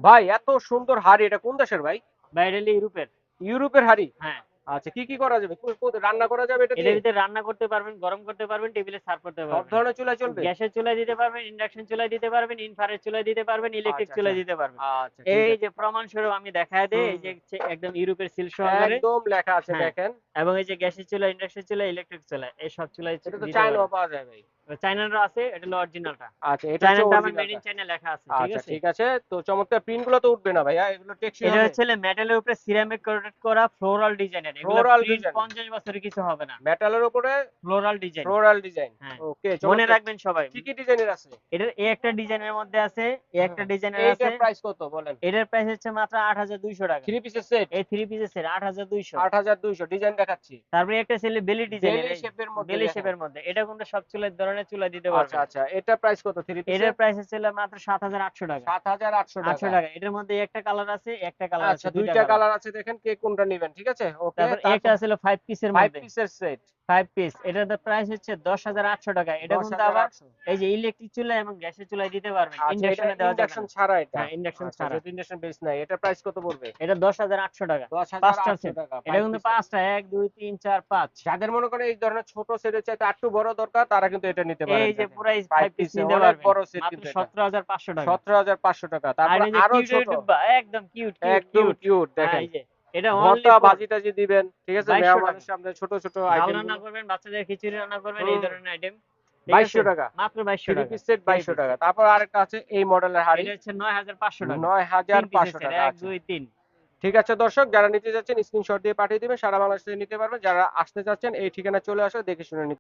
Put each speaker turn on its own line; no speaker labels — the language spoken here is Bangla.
ভাই এত সুন্দর হাড়ি, এটা কোন দেশের ভাই?
বাইরে ইউরোপের।
ইউরোপের হাড়ি?
হ্যাঁ।
আচ্ছা, কি কি করা যাবে? রান্না করা যাবে এটা
এটার
দিয়ে?
ভিতরে রান্না করতে পারবেন, গরম করতে পারবেন, টেবিলে সার্ভ করতে
সব
পারবেন।
ধরনের চুলায় চলবে?
গ্যাসের চুলায় দিতে পারবেন, ইন্ডাকশন চুলায় দিতে পারবেন, ইনফ্রারেড চুলায় দিতে পারবেন, ইলেকট্রিক
আচ্ছা আচ্ছা।
চুলায় দিতে পারবেন।
আচ্ছা ঠিক
এই
আছে।
যে প্রমাণস্বরূপ আমি দেখায় দেই,
হুম
এই যে
হুম।
একদম ইউরোপের সিল সহকারে।
একদম লেখা আছে
হ্যাঁ।
দেখেন।
এবং এই যে গ্যাসের চুলা, ইন্ডাকশন চুলা, ইলেকট্রিক চুলা এই সব চুলায়
এটা তো
দিতে
চায়নাও
পারবেন।
পাওয়া যায় ভাই।
চায়নারও আছে, এটা হলো অরিজিনালটা।
আচ্ছা, এটা হচ্ছে
চায়নাটা আমার মেড
অরিজিনালটা।
ইন চায়না লেখা আছে, ঠিক
আচ্ছা
আছে?
ঠিক আছে। তো চমৎকার, প্রিন্ট গুলো তো উঠবে না ভাইয়া? এগুলো টেকসই
এটা
হবে?
হচ্ছে হলো মেটালের উপরে সিরামিক কোটেড করা ফ্লোরাল ডিজাইনের। এগুলা
ফ্লোরাল
প্রিন্ট
ডিজাইন।
৫০ বছরের কিছু হবে না।
মেটালের উপরে
ফ্লোরাল ডিজাইন।
Floral design.
হ্যাঁ।
ওকে,
মনে
চমৎকার।
রাখবেন সবাই।
কি কি ডিজাইনের আছে?
এটার এই একটা ডিজাইনের মধ্যে আছে, এই একটা
হুম।
ডিজাইনের আছে।
এইটার প্রাইস কত বলেন?
এটার প্রাইস হচ্ছে মাত্র ৮২০০ টাকা।
3 পিসের সেট?
এই 3 পিসের সেট ৮২০০।
8200 ডিজাইন দেখাচ্ছি।
তারপরে একটা ছিল বেলি ডিজাইনের,
বেলি
এই
শেপের মধ্যে
বেলি
দেখেন।
শেপের মধ্যে। এটা কিন্তু সব চুলার ধরনের চুলা দিতে
আচ্ছা
পারবেন।
আচ্ছা। এটা প্রাইস কত 3 পিসের?
এটার প্রাইস ছিল মাত্র ৭৮০০ টাকা।
7800
৮০০
টাকা।
টাকা। এটার মধ্যে একটা কালার আছে, একটা কালার আছে,
আচ্ছা,
দুইটা
দুইটা
কালার।
কালার আছে দেখেন কে কোনটা নিবেন, ঠিক আছে? ওকে,
তারপর একটা
তারপর
ছিল 5 পিসের
5
মধ্যে।
পিসের সেট।
5 পিস। এটার প্রাইস হচ্ছে ১০৮০০ টাকা। এটা কিন্তু আবার
10800।
এই যে ইলেকট্রিক চুলা এবং গ্যাসের চুলায় দিতে পারবেন।
আচ্ছা, এটা
ইন্ডাকশনে দেওয়া যাবে
ইন্ডাকশন
না।
ছাড়া এটা?
হ্যাঁ, ইন্ডাকশন
আচ্ছা,
ছাড়া।
যেহেতু ইন্ডাকশন বেস নাই, এটা প্রাইস কত পড়বে?
এটা ১০৮০০ টাকা। ৫ টা10800 সেট।
টাকা
এটা
5
কিন্তু
পিসের।
৫ টা ১, ২, ৩, ৪, ৫।
যাদের মনে করেন এই ধরনের ছোট সেটের চাইতে আরেকটু বড় দরকার, তারা কিন্তু এটা নিতে পারেন
এই যে
দেখেন।
পুরা
5
5 পিস
পিসে
নিতে
অনেক
পারবেন।
বড় সেট
মাত্র
কিন্তু এটা।
১৭৫০০ টাকা।
17500 টাকা।
আর
তারপর
এই যে
আরো
কিউটের
ছোট।
ডিব্বা, একদম কিউট, কিউট,
একদম
কিউট।
কিউট দেখেন।
এই যে এটা অনলি
ভর্তা
ফর
ভাজি টাজি দিবেন, ঠিক আছে?
২২০০ টাকা।
মেহমানের সামনে ছোট ছোট
ডাল
আইটেম
রান্না
গুলো।
করবেন, বাচ্চাদের খিচুড়ি রান্না করবেন, এই
হুম।
ধরনের আইটেম। ঠিক আছে?
2200 টাকা।
মাত্র ২২০০
3
টাকা।
পিস সেট
3
2200
পিস
টাকা।
সেট।
তারপর আরেকটা আছে এই মডেলের হাড়ি।
এটা হচ্ছে ৯৫০০ টাকা। ৩ পিসের
9500
সেট।
টাকা।
১,
আচ্ছা।
২, ৩।
ঠিক আছে দর্শক, যারা নিতে যাচ্ছেন স্ক্রিনশট দিয়ে পাঠিয়ে দিবেন, সারা বাংলাদেশ থেকে নিতে পারবেন। যারা আসতে চাচ্ছেন এই ঠিকানায় চলে আসো, দেখে শুনে নিতে